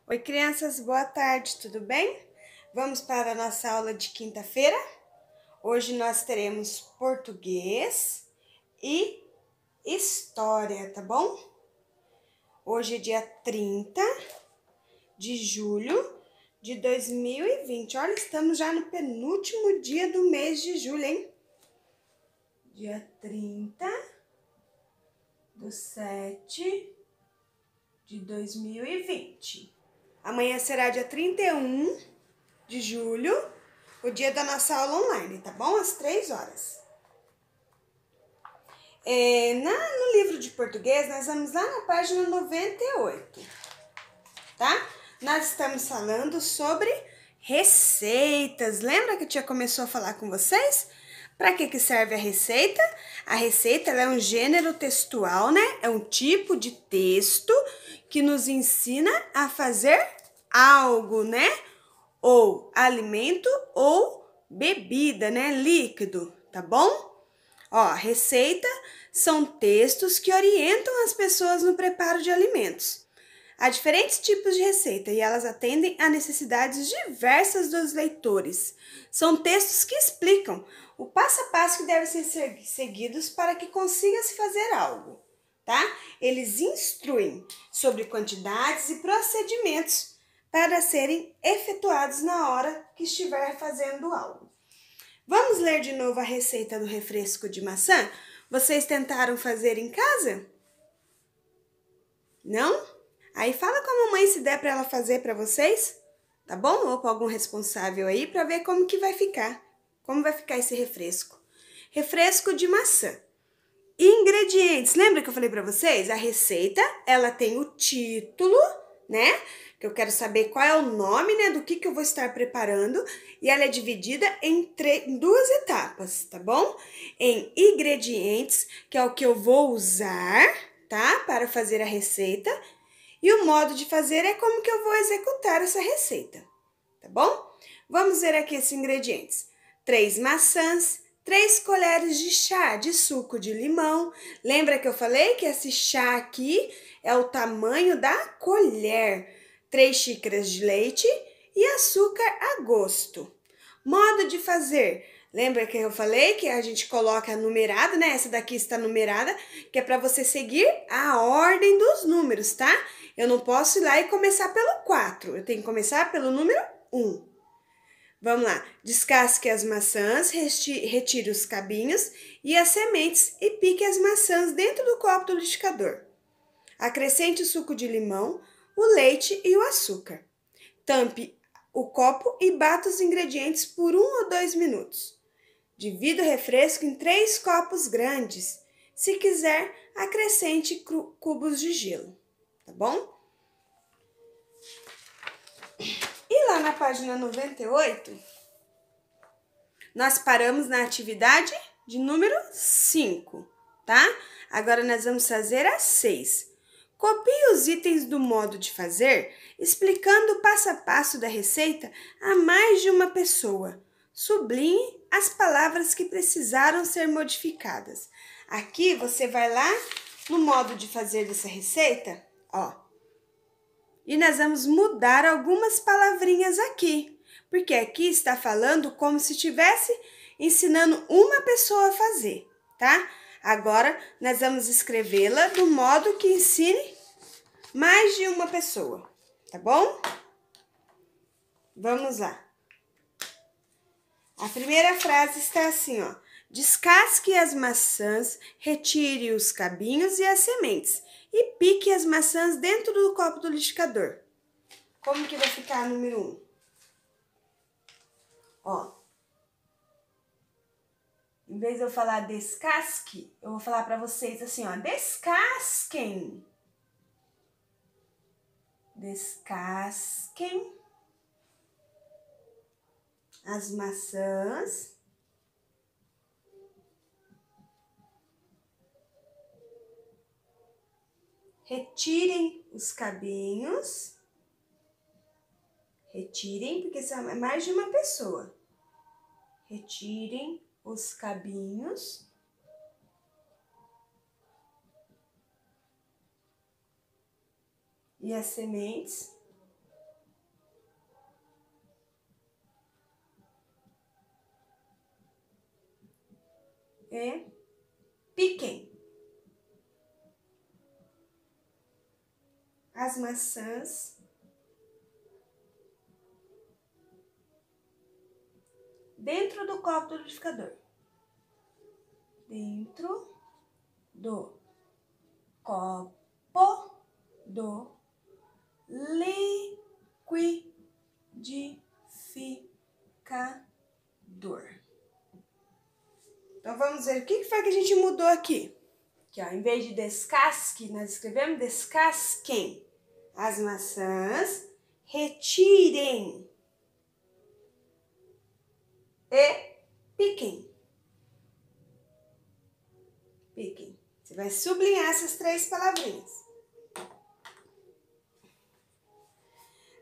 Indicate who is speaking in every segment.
Speaker 1: Oi, crianças, boa tarde, tudo bem? Vamos para a nossa aula de quinta-feira? Hoje nós teremos português e história, tá bom? Hoje é dia 30 de julho de 2020. Olha, estamos já no penúltimo dia do mês de julho, hein? Dia 30/7 de 2020. Amanhã será dia 31 de julho, o dia da nossa aula online, tá bom? Às 3 horas. No livro de português, nós vamos lá na página 98, tá? Nós estamos falando sobre receitas. Lembra que a tia começou a falar com vocês? Para que serve a receita? A receita ela é um gênero textual, né? É um tipo de texto que nos ensina a fazer algo, né? Ou alimento ou bebida, né? Líquido, tá bom? Ó, receita são textos que orientam as pessoas no preparo de alimentos. Há diferentes tipos de receita e elas atendem a necessidades diversas dos leitores. São textos que explicam o passo a passo que devem ser seguidos para que consiga-se fazer algo, tá? Eles instruem sobre quantidades e procedimentos para serem efetuados na hora que estiver fazendo algo. Vamos ler de novo a receita do refresco de maçã? Vocês tentaram fazer em casa? Não? Aí fala com a mamãe se der para ela fazer para vocês, tá bom? Ou com algum responsável aí para ver como que vai ficar. Como vai ficar esse refresco? Refresco de maçã. Ingredientes. Lembra que eu falei para vocês? A receita, ela tem o título, né? Que eu quero saber qual é o nome, né, do que eu vou estar preparando, e ela é dividida em duas etapas, tá bom? Em ingredientes, que é o que eu vou usar, tá, para fazer a receita, e o modo de fazer é como que eu vou executar essa receita, tá bom? Vamos ver aqui esses ingredientes. 3 maçãs, 3 colheres de chá de suco de limão. Lembra que eu falei que esse chá aqui é o tamanho da colher. 3 xícaras de leite e açúcar a gosto. Modo de fazer. Lembra que eu falei que a gente coloca numerado, né? Essa daqui está numerada, que é para você seguir a ordem dos números, tá? Eu não posso ir lá e começar pelo 4. Eu tenho que começar pelo número 1. Vamos lá. Descasque as maçãs, retire os cabinhos e as sementes e pique as maçãs dentro do copo do liquidificador. Acrescente o suco de limão, o leite e o açúcar. Tampe o copo e bata os ingredientes por 1 ou 2 minutos. Divida o refresco em 3 copos grandes. Se quiser, acrescente cubos de gelo, tá bom? E lá na página 98, nós paramos na atividade de número 5, tá? Agora nós vamos fazer a 6. Copie os itens do modo de fazer, explicando o passo a passo da receita a mais de uma pessoa. Sublinhe as palavras que precisaram ser modificadas. Aqui você vai lá no modo de fazer dessa receita, ó. E nós vamos mudar algumas palavrinhas aqui, porque aqui está falando como se estivesse ensinando uma pessoa a fazer, tá? Agora, nós vamos escrevê-la do modo que ensine mais de uma pessoa, tá bom? Vamos lá. A primeira frase está assim, ó. Descasque as maçãs, retire os cabinhos e as sementes e pique as maçãs dentro do copo do liquidificador. Como que vai ficar a número 1? Ó. Em vez de eu falar descasque, eu vou falar para vocês assim, ó. Descasquem. Descasquem as maçãs. Retirem os cabinhos. Retirem, porque são mais de uma pessoa. Retirem os cabinhos. E as sementes. e piquem. As maçãs dentro do copo do liquidificador. Dentro do copo do liquidificador. Então, vamos ver o que foi que a gente mudou aqui. Aqui, ó, em vez de descasque, nós escrevemos descasquem. As maçãs, retirem e piquem. Piquem. Você vai sublinhar essas 3 palavrinhas.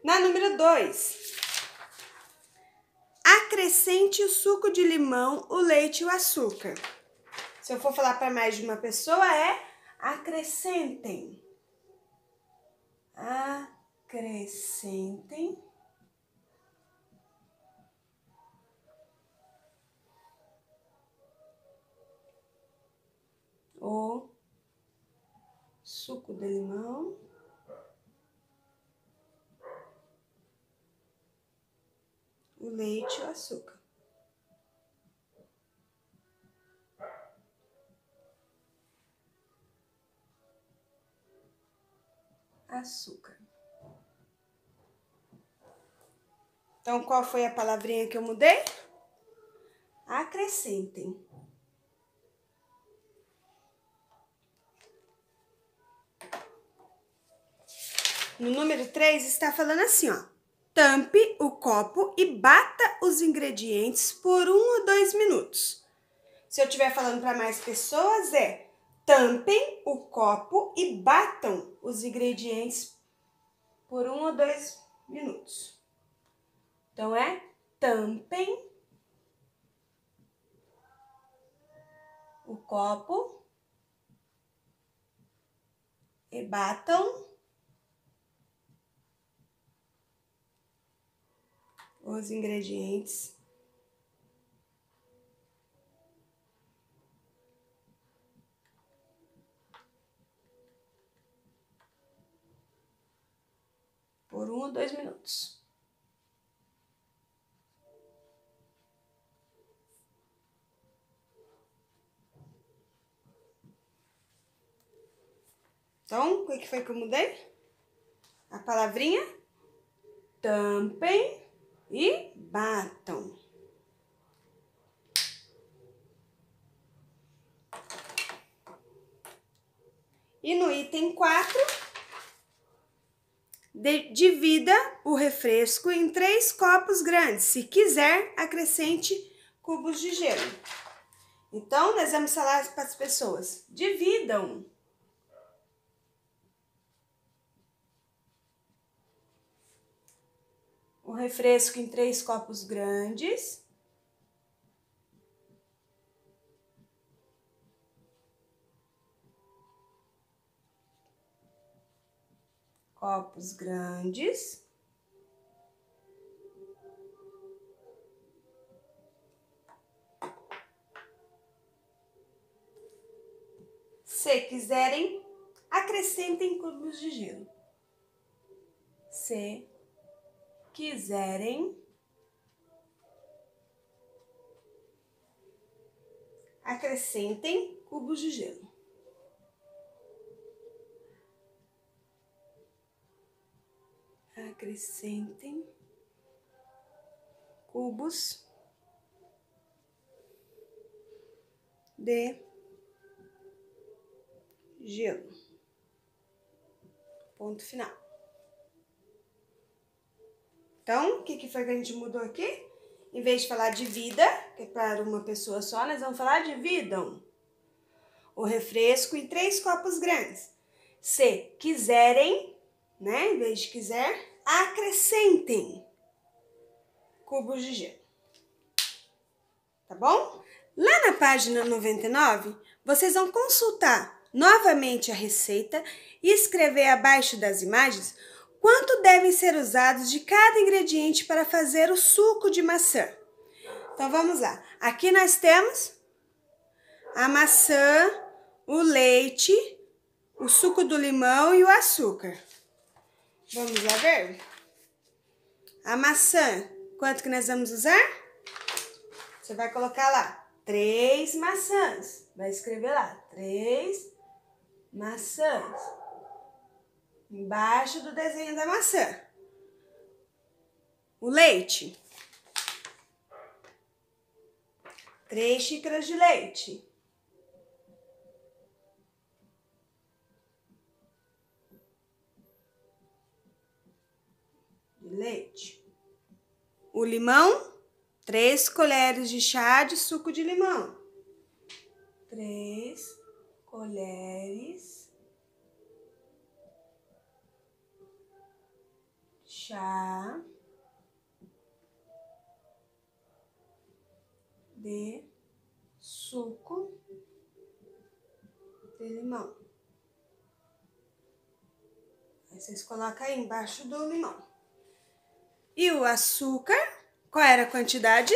Speaker 1: Na número 2, acrescente o suco de limão, o leite e o açúcar. Se eu for falar para mais de uma pessoa, é acrescentem. Acrescentem o suco de limão, o leite e o açúcar. Açúcar. Então, qual foi a palavrinha que eu mudei? Acrescentem. No número 3 está falando assim, ó. Tampe o copo e bata os ingredientes por 1 ou 2 minutos. Se eu estiver falando para mais pessoas, é tampem o copo e batam os ingredientes por 1 ou 2 minutos. Então, é tampem o copo e batam os ingredientes por 1 ou 2 minutos. Então, o que foi que eu mudei? A palavrinha tampem e batam. E no item 4, divida o refresco em 3 copos grandes. Se quiser, acrescente cubos de gelo. Então, nós vamos falar para as pessoas, dividam. O refresco em 3 copos grandes. Copos grandes. Se quiserem, acrescentem cubos de gelo. Se quiserem, acrescentem cubos de gelo. Acrescentem cubos de gelo. Ponto final. Então, o que foi que a gente mudou aqui? Em vez de falar divida, que é para uma pessoa só, nós vamos falar dividam o refresco em 3 copos grandes. Se quiserem, né? Em vez de quiser, acrescentem cubos de gelo. Tá bom? Lá na página 99, vocês vão consultar novamente a receita e escrever abaixo das imagens quanto devem ser usados de cada ingrediente para fazer o suco de maçã. Então, vamos lá. Aqui nós temos a maçã, o leite, o suco do limão e o açúcar. Vamos lá ver? A maçã, quanto que nós vamos usar? Você vai colocar lá 3 maçãs. Vai escrever lá 3 maçãs. Embaixo do desenho da maçã. O leite. 3 xícaras de leite. O limão, 3 colheres de chá de suco de limão. 3 colheres de chá de suco de limão. Aí vocês colocam aí embaixo do limão. E o açúcar, qual era a quantidade?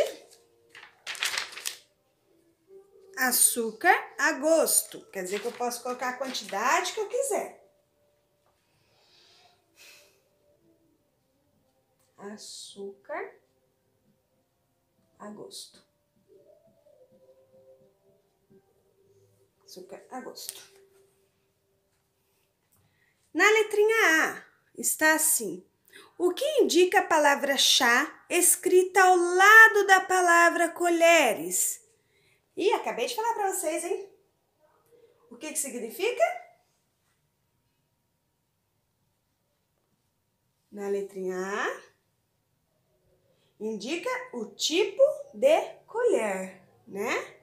Speaker 1: Açúcar a gosto. Quer dizer que eu posso colocar a quantidade que eu quiser. Açúcar a gosto. Açúcar a gosto. Na letrinha A está assim. O que indica a palavra chá escrita ao lado da palavra colheres? E acabei de falar para vocês, hein? O que significa? Na letrinha A, indica o tipo de colher, né?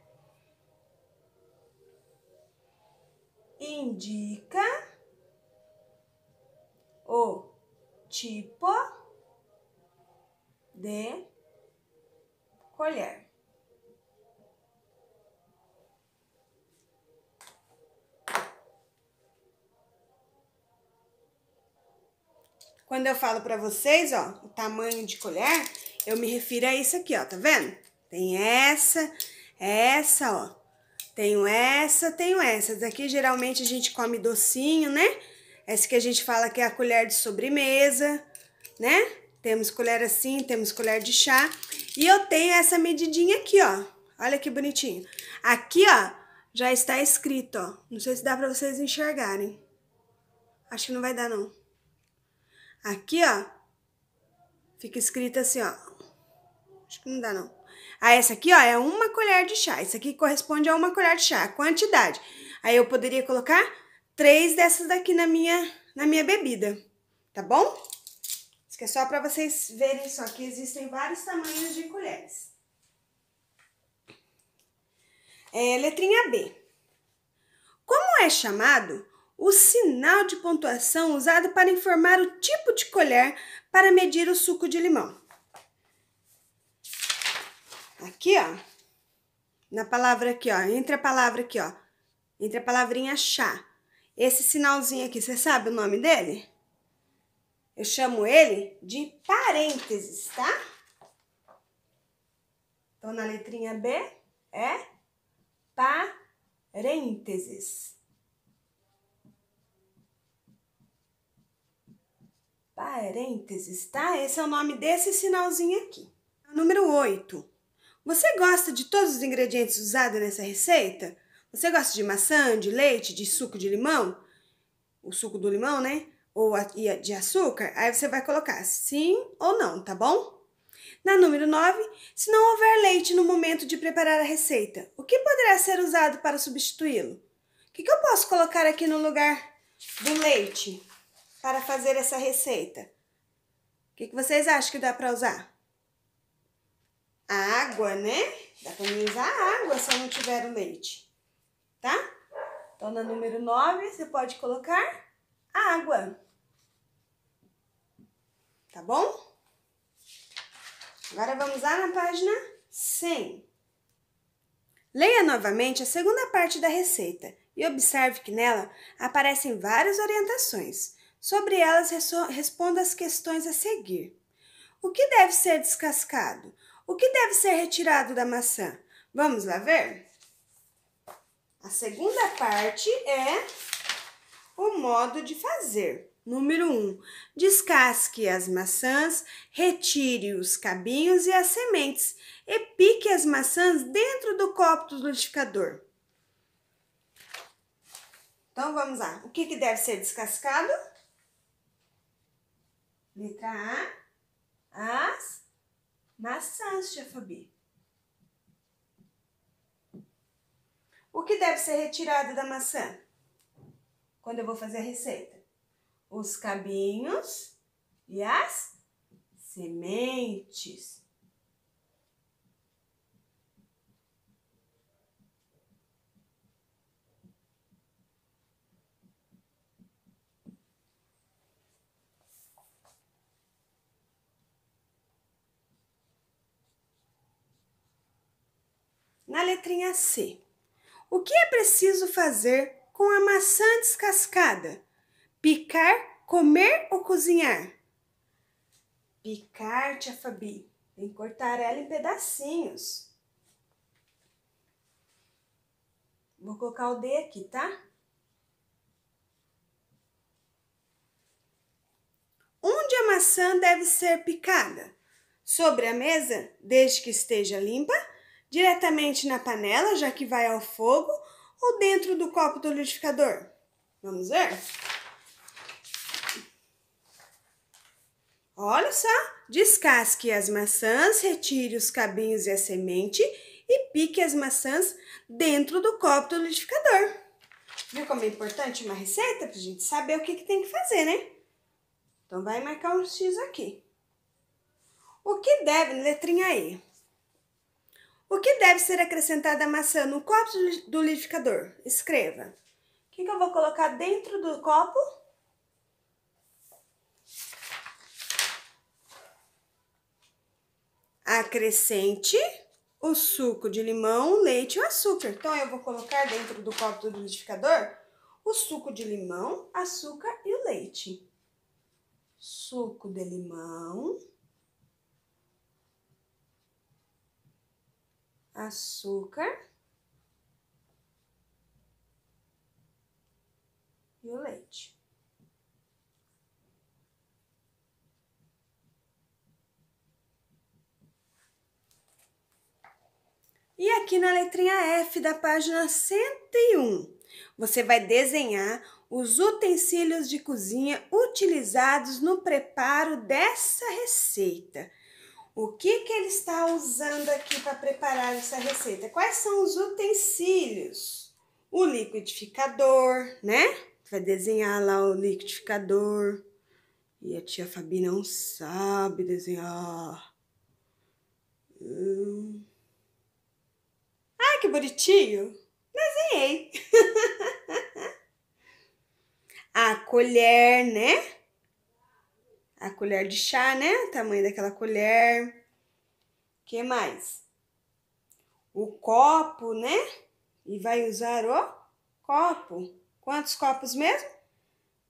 Speaker 1: Indica o tipo de colher. Quando eu falo para vocês, ó, o tamanho de colher, eu me refiro a isso aqui, ó, tá vendo? Tem essa, ó. Tenho essa. Essa daqui geralmente a gente come docinho, né? Essa que a gente fala que é a colher de sobremesa, né? Temos colher assim, temos colher de chá. E eu tenho essa medidinha aqui, ó. Olha que bonitinho. Aqui, ó, já está escrito, ó. Não sei se dá pra vocês enxergarem. Acho que não vai dar, não. Aqui, ó, fica escrito assim, ó. Acho que não dá, não. Ah, essa aqui, ó, é 1 colher de chá. Isso aqui corresponde a 1 colher de chá, a quantidade. Aí eu poderia colocar 3 dessas daqui na minha bebida, tá bom? Isso aqui é só para vocês verem só que existem vários tamanhos de colheres. Letrinha B. Como é chamado o sinal de pontuação usado para informar o tipo de colher para medir o suco de limão? Aqui, ó, na palavra aqui, ó, entre a palavra aqui, ó, entre a palavrinha chá. Esse sinalzinho aqui, você sabe o nome dele? Eu chamo ele de parênteses, tá? Então, na letrinha B é parênteses. Parênteses, tá? Esse é o nome desse sinalzinho aqui. Número 8. Você gosta de todos os ingredientes usados nessa receita? Você gosta de maçã, de leite, de suco de limão? O suco do limão, né? Ou de açúcar? Aí você vai colocar sim ou não, tá bom? Na número 9, se não houver leite no momento de preparar a receita, o que poderá ser usado para substituí-lo? O que eu posso colocar aqui no lugar do leite para fazer essa receita? O que vocês acham que dá para usar? A água, né? Dá para usar a água se eu não tiver o leite, tá? Então, na número 9, você pode colocar água. Tá bom? Agora, vamos lá na página 100. Leia novamente a segunda parte da receita e observe que nela aparecem várias orientações. Sobre elas, responda as questões a seguir. O que deve ser descascado? O que deve ser retirado da maçã? Vamos lá ver? A segunda parte é o modo de fazer. Número 1. Descasque as maçãs, retire os cabinhos e as sementes e pique as maçãs dentro do copo do liquidificador. Então, vamos lá. O que deve ser descascado? Letra A, as maçãs, tia Fabi. O que deve ser retirado da maçã? Quando eu vou fazer a receita? Os cabinhos e as sementes. Na letrinha C, o que é preciso fazer com a maçã descascada? Picar, comer ou cozinhar? Picar, tia Fabi. Tem que cortar ela em pedacinhos. Vou colocar o D aqui, tá? Onde a maçã deve ser picada? Sobre a mesa, desde que esteja limpa, diretamente na panela, já que vai ao fogo, ou dentro do copo do liquidificador? Vamos ver? Olha só, descasque as maçãs, retire os cabinhos e a semente e pique as maçãs dentro do copo do liquidificador. Viu como é importante uma receita? Pra gente saber o que tem que fazer, né? Então, vai marcar um X aqui. O que deve, letrinha E. O que deve ser acrescentado à maçã no copo do liquidificador? Escreva. O que eu vou colocar dentro do copo? Acrescente o suco de limão, o leite e o açúcar. Então, eu vou colocar dentro do copo do liquidificador o suco de limão, açúcar e o leite. Suco de limão, açúcar e o leite. E aqui na letrinha F da página 101, você vai desenhar os utensílios de cozinha utilizados no preparo dessa receita. O que ele está usando aqui para preparar essa receita? Quais são os utensílios? O liquidificador, né? Vai desenhar lá o liquidificador. E a tia Fabi não sabe desenhar. Ai, que bonitinho! Desenhei! A colher, né? A colher de chá, né? O tamanho daquela colher. O que mais? O copo, né? E vai usar o copo. Quantos copos mesmo?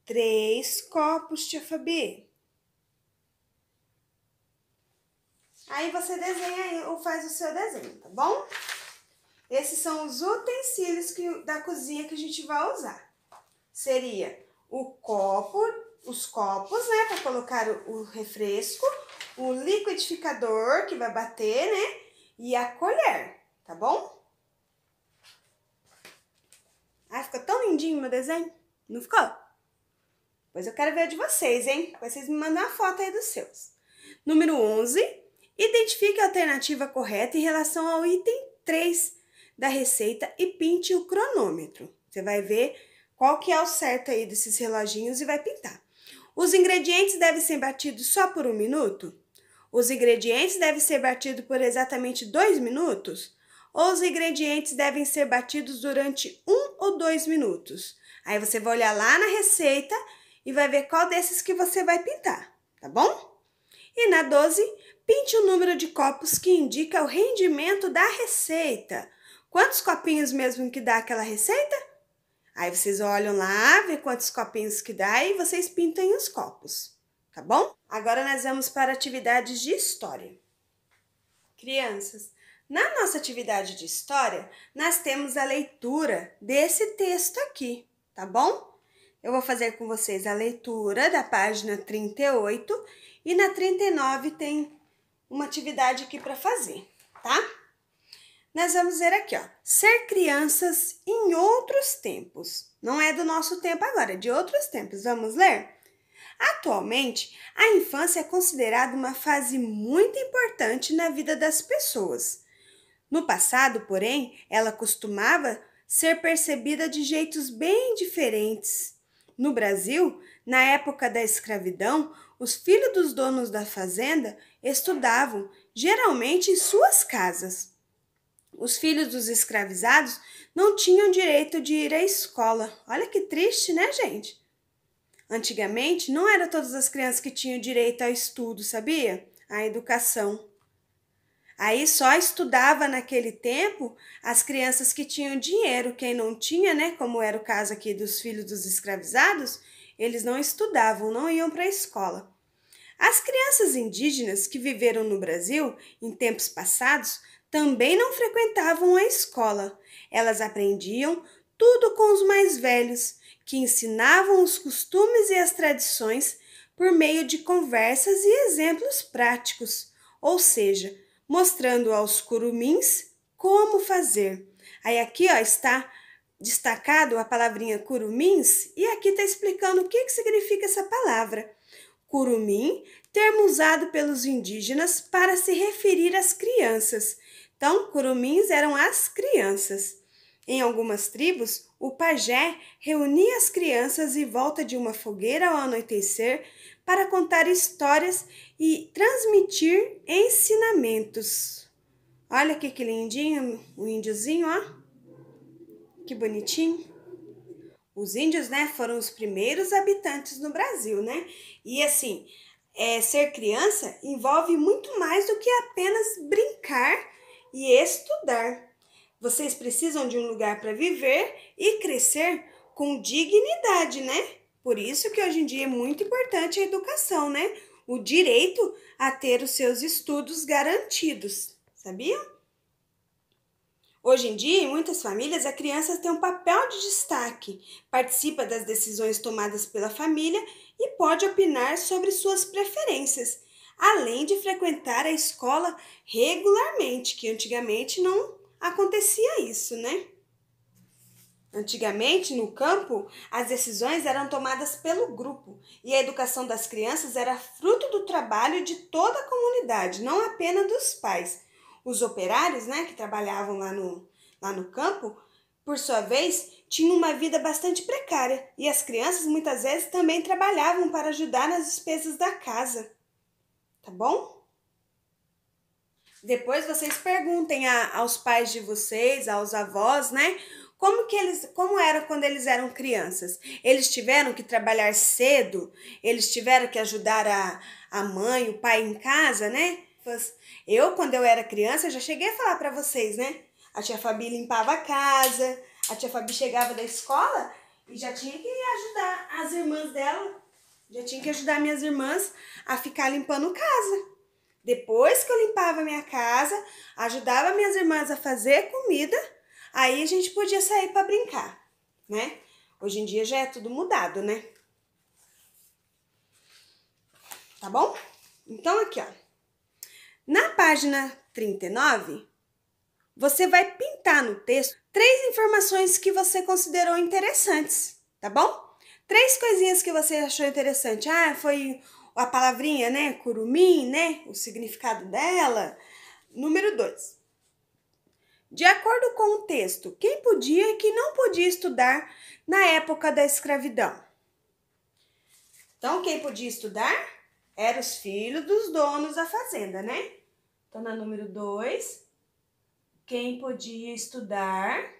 Speaker 1: 3 copos, tia Fabi. Aí você desenha ou faz o seu desenho, tá bom? Esses são os utensílios da cozinha que a gente vai usar. Seria o copo, os copos, né, para colocar o refresco, o liquidificador que vai bater, né, e a colher, tá bom? Ah, ficou tão lindinho o meu desenho? Não ficou? Pois eu quero ver de vocês, hein? Depois vocês me mandam a foto aí dos seus. Número 11, identifique a alternativa correta em relação ao item 3 da receita e pinte o cronômetro. Você vai ver qual que é o certo aí desses reloginhos e vai pintar. Os ingredientes devem ser batidos só por 1 minuto? Os ingredientes devem ser batidos por exatamente 2 minutos? Ou os ingredientes devem ser batidos durante 1 ou 2 minutos? Aí você vai olhar lá na receita e vai ver qual desses que você vai pintar, tá bom? E na 12, pinte o número de copos que indica o rendimento da receita. Quantos copinhos mesmo que dá aquela receita? Aí vocês olham lá, vê quantos copinhos que dá e vocês pintem os copos, tá bom? Agora nós vamos para atividades de história. Crianças, Na nossa atividade de história, nós temos a leitura desse texto aqui, tá bom? Eu vou fazer com vocês a leitura da página 38 e na 39 tem uma atividade aqui para fazer, tá? Nós vamos ver aqui, ó, ser crianças em outros tempos. Não é do nosso tempo agora, é de outros tempos. Vamos ler? Atualmente, a infância é considerada uma fase muito importante na vida das pessoas. No passado, porém, ela costumava ser percebida de jeitos bem diferentes. No Brasil, na época da escravidão, os filhos dos donos da fazenda estudavam, geralmente em suas casas. Os filhos dos escravizados não tinham direito de ir à escola. Olha que triste, né, gente? Antigamente, não eram todas as crianças que tinham direito ao estudo, sabia? À educação. Aí só estudava naquele tempo as crianças que tinham dinheiro. Quem não tinha, né, como era o caso aqui dos filhos dos escravizados, eles não estudavam, não iam para a escola. As crianças indígenas que viveram no Brasil em tempos passados também não frequentavam a escola. Elas aprendiam tudo com os mais velhos, que ensinavam os costumes e as tradições por meio de conversas e exemplos práticos, ou seja, mostrando aos curumins como fazer. Aí aqui, ó, está destacado a palavrinha curumins e aqui está explicando o que significa essa palavra. Curumim, termo usado pelos indígenas para se referir às crianças. Então, curumins eram as crianças. Em algumas tribos, o pajé reunia as crianças em volta de uma fogueira ao anoitecer para contar histórias e transmitir ensinamentos. Olha aqui que lindinho o índiozinho, ó. Que bonitinho. Os índios, né, foram os primeiros habitantes no Brasil, né? E assim, ser criança envolve muito mais do que apenas brincar e estudar. Vocês precisam de um lugar para viver e crescer com dignidade, né? Por isso que hoje em dia é muito importante a educação, né? O direito a ter os seus estudos garantidos, sabiam? Hoje em dia, em muitas famílias, a criança tem um papel de destaque, participa das decisões tomadas pela família e pode opinar sobre suas preferências, além de frequentar a escola regularmente, que antigamente não acontecia isso, né? Antigamente, no campo, as decisões eram tomadas pelo grupo e a educação das crianças era fruto do trabalho de toda a comunidade, não apenas dos pais. Os operários, né, que trabalhavam lá no campo, por sua vez, tinham uma vida bastante precária e as crianças muitas vezes também trabalhavam para ajudar nas despesas da casa. Tá bom? Depois vocês perguntem aos pais de vocês, aos avós, né? Como era quando eles eram crianças? Eles tiveram que trabalhar cedo? Eles tiveram que ajudar a mãe, o pai em casa, né? Eu, quando eu era criança, já cheguei a falar para vocês, né? A tia Fabi limpava a casa, a tia Fabi chegava da escola e já tinha que ajudar as irmãs dela, já tinha que ajudar minhas irmãs a ficar limpando casa. Depois que eu limpava a minha casa, ajudava minhas irmãs a fazer comida, aí a gente podia sair para brincar, né? Hoje em dia já é tudo mudado, né? Tá bom? Então aqui, ó. Na página 39, você vai pintar no texto 3 informações que você considerou interessantes, tá bom? 3 coisinhas que você achou interessante. Foi a palavrinha, né? Curumim, né? O significado dela. Número 2. De acordo com o texto, quem podia e quem não podia estudar na época da escravidão? Então, quem podia estudar eram os filhos dos donos da fazenda, né? Então, na número 2, quem podia estudar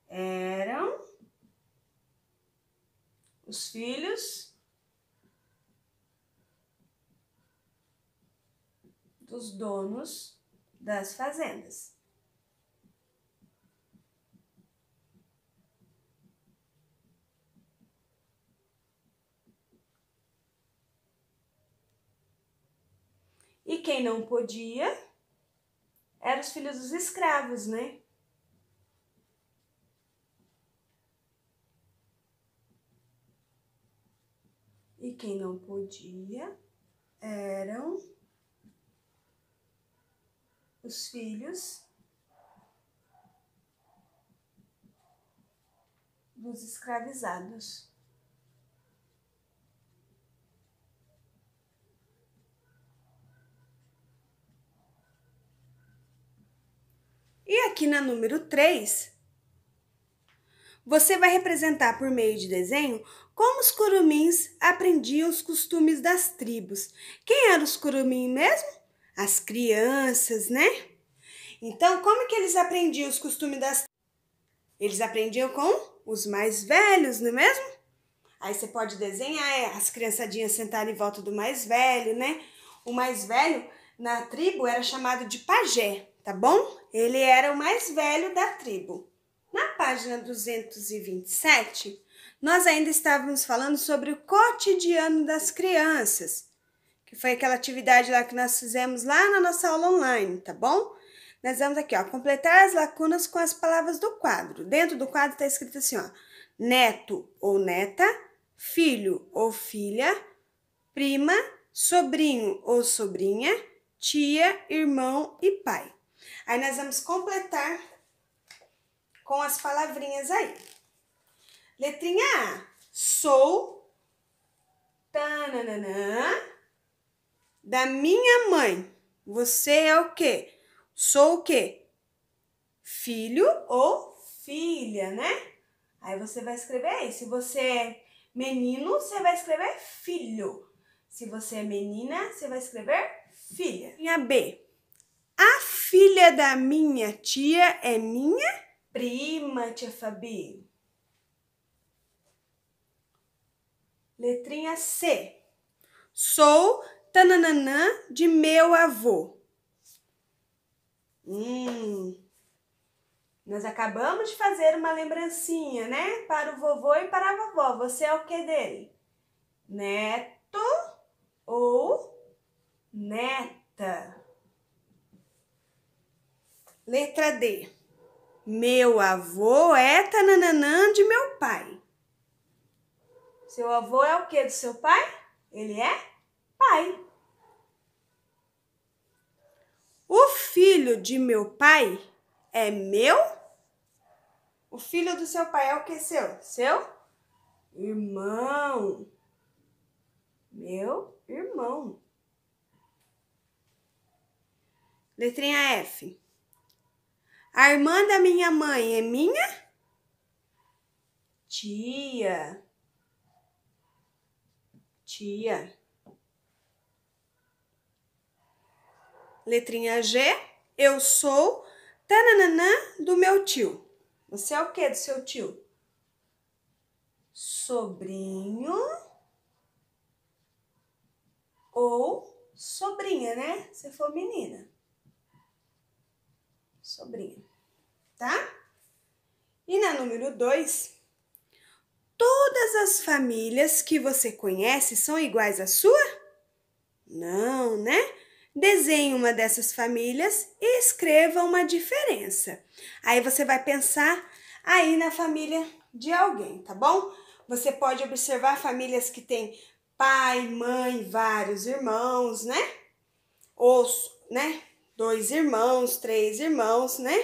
Speaker 1: eram os filhos dos donos das fazendas. E quem não podia eram os filhos dos escravos, né? E quem não podia eram os filhos dos escravizados. E aqui na número 3, você vai representar por meio de desenho como os curumins aprendiam os costumes das tribos. Quem eram os curumins mesmo? As crianças, né? Então, como que eles aprendiam os costumes das tribos? Eles aprendiam com os mais velhos, não é mesmo? Aí você pode desenhar as criançadinhas sentadas em volta do mais velho, né? O mais velho na tribo era chamado de pajé, tá bom? Ele era o mais velho da tribo. Na página 227, nós ainda estávamos falando sobre o cotidiano das crianças, que foi aquela atividade lá que nós fizemos lá na nossa aula online, tá bom? Nós vamos aqui, ó, completar as lacunas com as palavras do quadro. Dentro do quadro está escrito assim, ó, neto ou neta, filho ou filha, prima, sobrinho ou sobrinha, tia, irmão e pai. Aí nós vamos completar com as palavrinhas aí. Letrinha A, sou tananã, da minha mãe. Você é o quê? Sou o quê? Filho ou filha, né? Aí você vai escrever aí. Se você é menino, você vai escrever filho. Se você é menina, você vai escrever filha. Letrinha B, a filha da minha tia é minha prima, tia Fabi. Letrinha C, sou tananã de meu avô. Nós acabamos de fazer uma lembrancinha, né? Para o vovô e para a vovó. Você é o que dele? Neto ou neta? Letra D, meu avô é tananã de meu pai. Seu avô é o que do seu pai? Ele é pai. O filho de meu pai é meu? O filho do seu pai é o que seu? Seu irmão. Meu irmão. Letrinha F. A irmã da minha mãe é minha tia. Tia. Letrinha G. Eu sou tananã do meu tio. Você é o que do seu tio? Sobrinho ou sobrinha, né? Se for menina. Sobrinha, tá? E na número 2, todas as famílias que você conhece são iguais à sua? Não, né? Desenhe uma dessas famílias e escreva uma diferença. Aí você vai pensar aí na família de alguém, tá bom? Você pode observar famílias que têm pai, mãe, vários irmãos, né? Ou, né? 2 irmãos, 3 irmãos, né?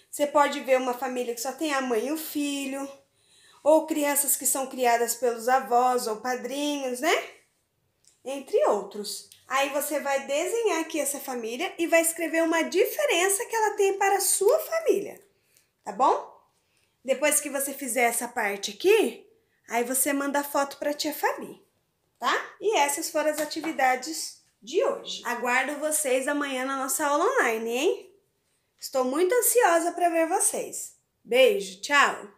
Speaker 1: Você pode ver uma família que só tem a mãe e o filho, ou crianças que são criadas pelos avós ou padrinhos, né? Entre outros. Aí você vai desenhar aqui essa família e vai escrever uma diferença que ela tem para a sua família, tá bom? Depois que você fizer essa parte aqui, aí você manda a foto para a tia Fabi, tá? E essas foram as atividades de hoje. Aguardo vocês amanhã na nossa aula online, hein? Estou muito ansiosa para ver vocês. Beijo, tchau!